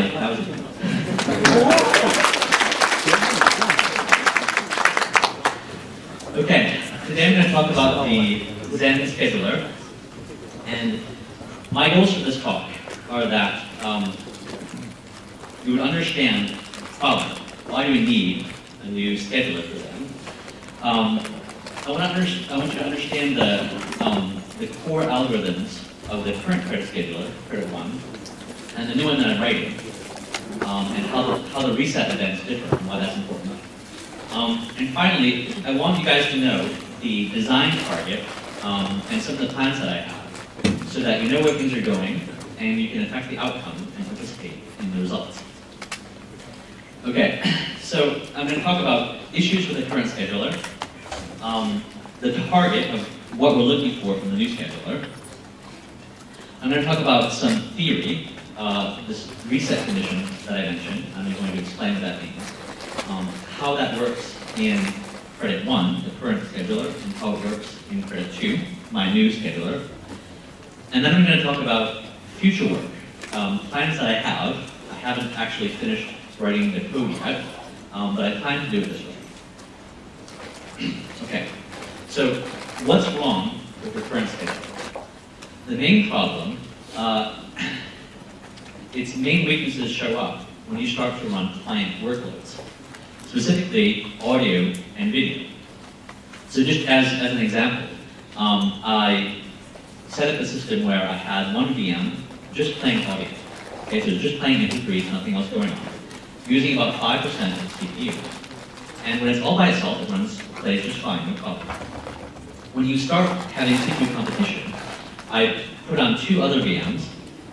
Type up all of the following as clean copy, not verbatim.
slide. That was okay, today I'm going to talk about the Zen scheduler. And my goals for this talk are that you would understand the problem. Why do we need a new scheduler for Zen? I want you to understand the core algorithms of the current credit scheduler, Credit 1, and the new one that I'm writing, and how the reset events differ and why that's important. And finally, I want you guys to know the design target and some of the plans that I have, so that you know where things are going and you can affect the outcome and participate in the results. Okay, so I'm going to talk about issues with the current scheduler, the target of what we're looking for from the new scheduler. I'm going to talk about some theory, this reset condition that I mentioned. I'm going to explain what that means, how that works in Credit 1, the current scheduler, and how it works in Credit 2, my new scheduler. And then I'm going to talk about future work, plans that I have. I haven't actually finished writing the code yet, but I plan to do it this way. Okay, so what's wrong with the current scheduler? The main problem, its main weaknesses show up when you start to run client workloads, specifically audio and video. So just as an example, I set up a system where I had one VM just playing audio. Okay, so just playing MP3s, nothing else going on, using about 5% of the CPU. And when it's all by itself, it plays just fine, no problem. When you start having CPU competition, I put on 2 other VMs,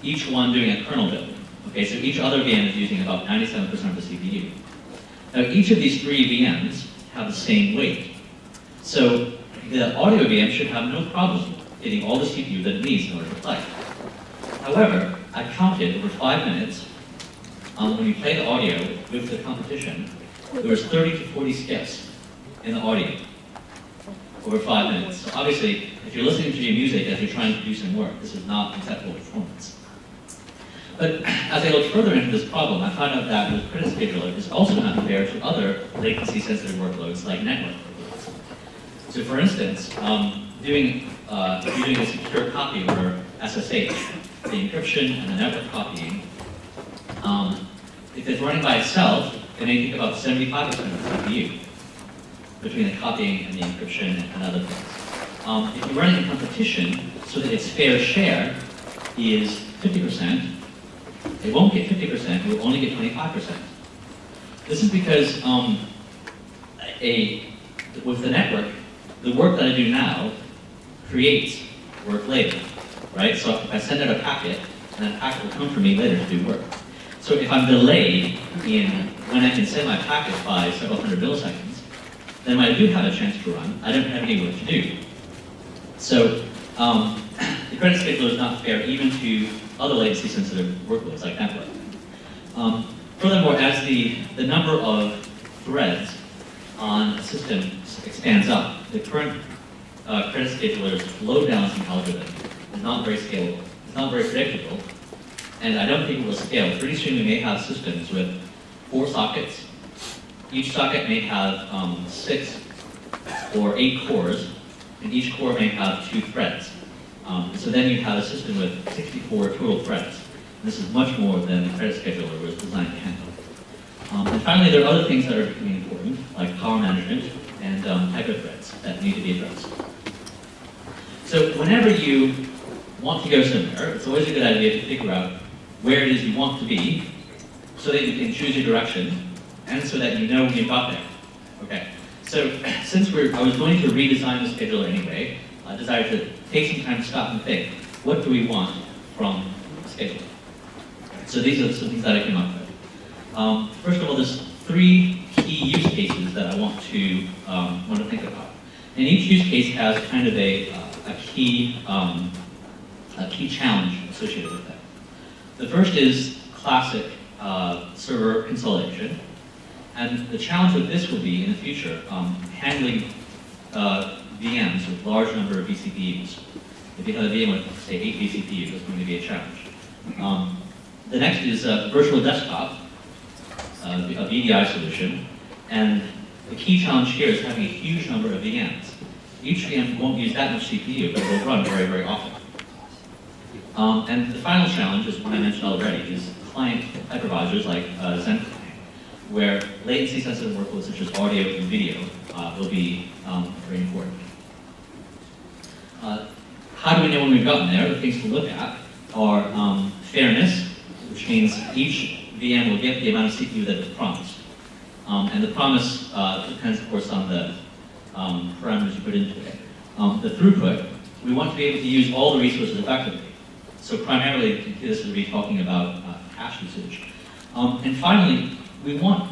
each one doing a kernel build. Okay, so each other VM is using about 97% of the CPU. Now, each of these 3 VMs have the same weight. So the audio VM should have no problem getting all the CPU that it needs in order to play. However, I counted over 5 minutes, when you play the audio with the competition, there was 30 to 40 skips in the audio over 5 minutes. So obviously, if you're listening to your music as you're trying to do some work, this is not acceptable performance. But as I looked further into this problem, I found out that the credit scheduler is also not fair to other latency-sensitive workloads like network workloads. So for instance, if you're doing a secure copy or SSH, the encryption and the network copying, if it's running by itself, it may take about 75% of the CPU between the copying and the encryption and other things. If you're running a competition so that its fair share is 50%, it won't get 50%, it will only get 25%. This is because with the network, the work that I do now creates work later, right? So if I send out a packet, and that packet will come for me later to do work. So if I'm delayed in when I can send my packet by several hundred milliseconds, then when I do have a chance to run, I don't have any work to do. So the credit scheduler is not fair even to other latency-sensitive workloads like network. Furthermore, as the number of threads on a system expands up, the current credit scheduler's load balancing algorithm is not very scalable. It's not very predictable, and I don't think it will scale. Pretty soon we may have systems with 4 sockets. Each socket may have 6 or 8 cores, and each core may have 2 threads. So then you have a system with 64 total threads. This is much more than the credit scheduler was designed to handle. And finally, there are other things that are becoming important, like power management and hyperthreads that need to be addressed. So whenever you want to go somewhere, it's always a good idea to figure out where it is you want to be so that you can choose your direction and so that you know when you got there. Okay, so since I was going to redesign the scheduler anyway, I decided to take some time to stop and think, what do we want from the scheduler? So these are some things that I came up with. First of all, there's 3 key use cases that I want to think about. And each use case has kind of a key challenge associated with that. The first is classic server consolidation. And the challenge with this will be, in the future, handling VMs with large number of vCPUs. If you have a VM with, say, 8 vCPUs, that's going to be a challenge. The next is virtual desktop, a VDI solution. And the key challenge here is having a huge number of VMs. Each VM won't use that much CPU, but will run very, very often. And the final challenge, is one I mentioned already, is client hypervisors like Zen Client, where latency-sensitive workloads such as audio and video will be very important. How do we know when we've gotten there? The things to look at are fairness, which means each VM will get the amount of CPU that is promised. And the promise depends, of course, on the parameters you put into it. The throughput, we want to be able to use all the resources effectively. So primarily, this will be talking about cache usage. And finally, we want,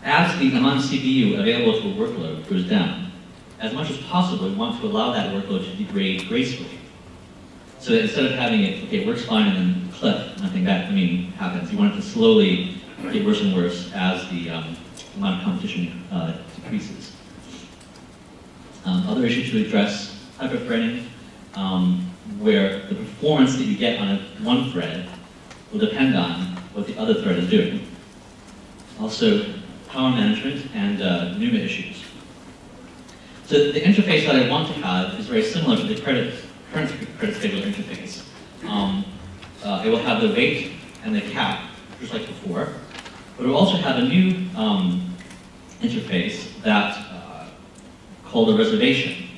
as the amount of CPU available to a workload goes down, as much as possible, we want to allow that workload to degrade gracefully. So that instead of having it, okay, it works fine and then cliff, nothing bad, happens. You want it to slowly get worse and worse as the amount of competition decreases. Other issues to address, hyperthreading, where the performance that you get on one thread will depend on what the other thread is doing. Also, power management and NUMA issues. So the interface that I want to have is very similar to the current credit scheduler interface. It will have the rate and the cap, just like before, but it will also have a new interface that called a reservation,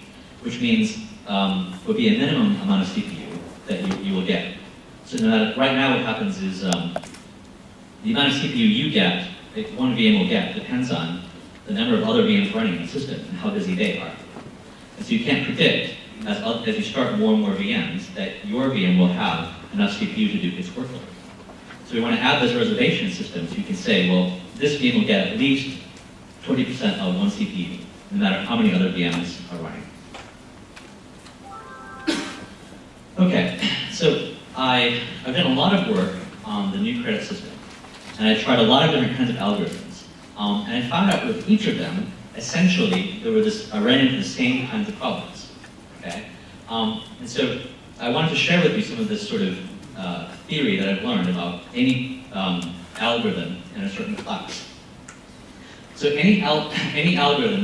which means will be a minimum amount of CPU that you will get. So right now what happens is the amount of CPU you get, that one VM will get, depends on the number of other VMs running in the system and how busy they are. And so you can't predict, as you start more and more VMs, that your VM will have enough CPU to do its workload. So we want to add this reservation system so you can say, well, this VM will get at least 20% of one CPU, no matter how many other VMs are running. Okay, so I've done a lot of work on the new credit system, and I tried a lot of different kinds of algorithms. And I found out with each of them, essentially, I ran into the same kinds of problems. Okay? And so I wanted to share with you some of this sort of theory that I've learned about any algorithm in a certain class. So any algorithm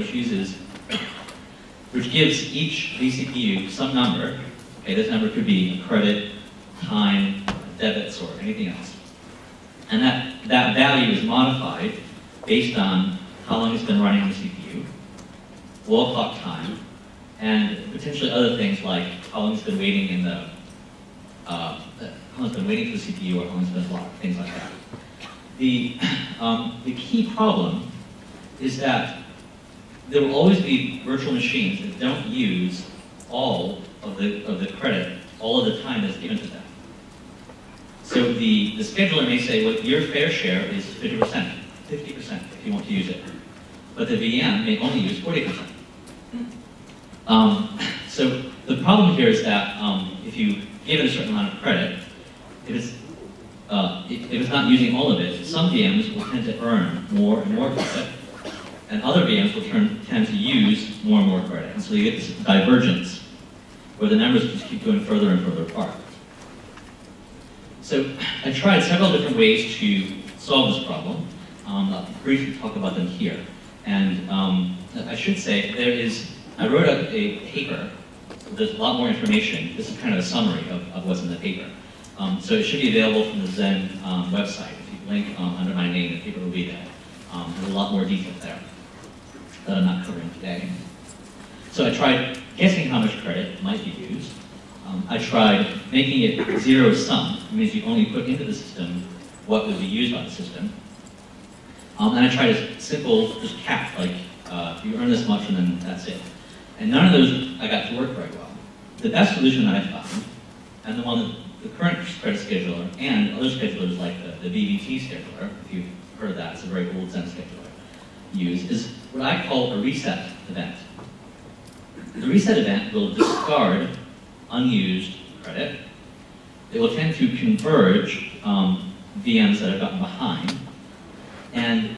which gives each vCPU some number, okay, this number could be credit, time, debits, or anything else. And that value is modified based on how long it's been running on the CPU, wall clock time, and potentially other things like how long it's been waiting in the how long it's been waiting for the CPU, or how long it's been locked, things like that. The key problem is that there will always be virtual machines that don't use all of the credit all of the time that's given to them. So the scheduler may say, well, your fair share is 50% if you want to use it. But the VM may only use 40%. So the problem here is that if you give it a certain amount of credit, if it's not using all of it, some VMs will tend to earn more and more credit, and other VMs will tend to use more and more credit. And so you get this divergence, where the numbers just keep going further and further apart. So I tried several different ways to solve this problem. I'll briefly talk about them here. And I should say, I wrote up a paper. There's a lot more information. This is kind of a summary of what's in the paper. So it should be available from the Zen website. If you link under my name, the paper will be there. There's a lot more detail there that I'm not covering today. So I tried guessing how much credit might be used. I tried making it zero-sum. It means you only put into the system what would be used by the system. And I tried a simple, just cap, like you earn this much and then that's it. And none of those I got to work very well. The best solution that I found, and the one that the current credit scheduler and other schedulers like the BBT scheduler, if you've heard of that, it's a very old Zen scheduler, use, is what I call a reset event. The reset event will discard unused credit. It will tend to converge VMs that have gotten behind, and